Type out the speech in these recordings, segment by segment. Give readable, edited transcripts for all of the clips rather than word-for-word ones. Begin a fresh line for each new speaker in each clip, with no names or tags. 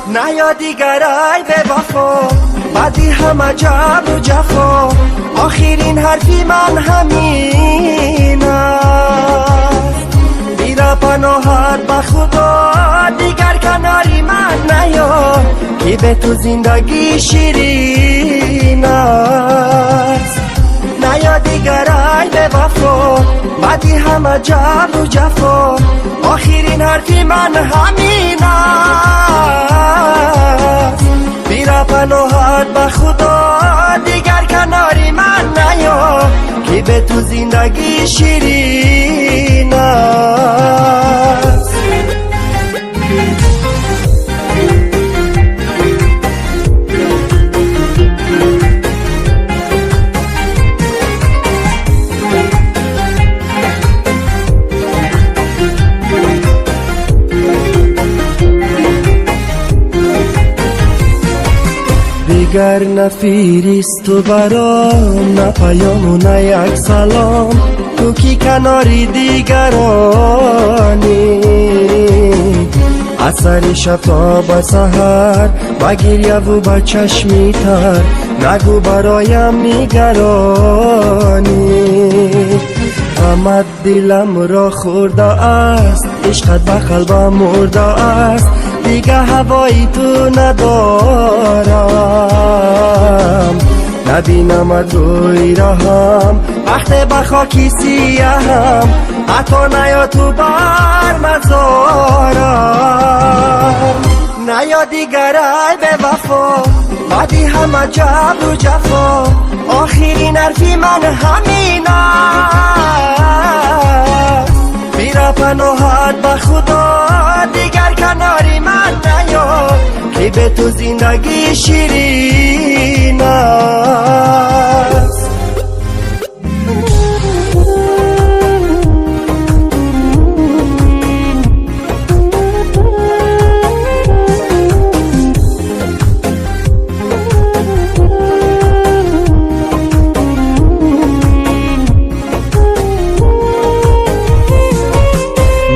نیا دیگر ای به وفا، بعدی همه جبر و جفا، آخرین حرفی من همین است. میره پناهت به خدا، دیگر کناری من نیا، که به تو زندگی شیرین است. نیا دیگر ای به وفا، بعدی همه جبر و جفا، آخرین حرفی من همین است. بیره پناهت به خدا، دیگر کناری من نیا، که به تو زندگی شیرین است. دیگر نه فیریست و برام، نه پیام و نه یک سلام، تو کی کناری دیگرانی. از سر شب تا به سحر، با گریه و با چشمی تر، نگو برایم نگرانی. غمت دلم را خورده است، عشقت به قلبم مرده است، دیگه هوای تو ندارم. نبینمت روی رهم، وقت به خاکی سیهم، حتی نیا تو بر مزارم. نیا دیگر ای به وفا، بعدی همه جبر و جفا، آخرین حرفی من همین است. بیره پناهت به خدا، دیگر کناری من نیا، که به تو زندگی شیرین است.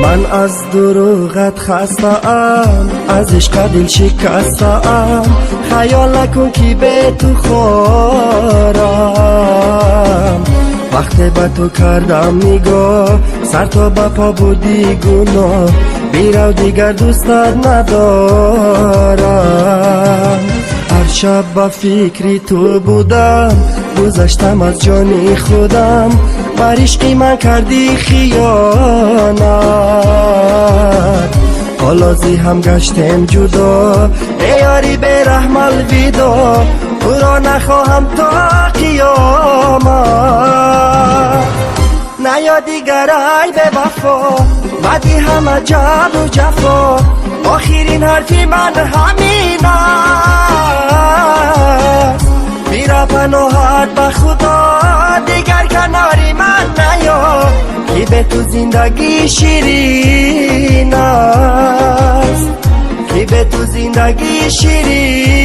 من از دروغت خسته ام، از عشق دل شکسته ام، خیال نکن که به تو خورم. وقت به تو کردم نگاه، سر تا به پا بودی گناه، بیرو دیگر دوستت ندارم. هر شب با فکری تو بودم، گذشتم از جانی خودم، بر عشقی من کردی خیانت. حالا زی هم گشتم جدا، ای یاری به رحم الویدا، تو را نخواهم تا قیامت. نیا دیگر ای به وفا، بعدی همه جبر و جفا، آخرین حرفی من همین است. بیره پناهت به خدا، دیگر کناری من نیا، که به تو زندگی شیرین است، که به تو زندگی شیرین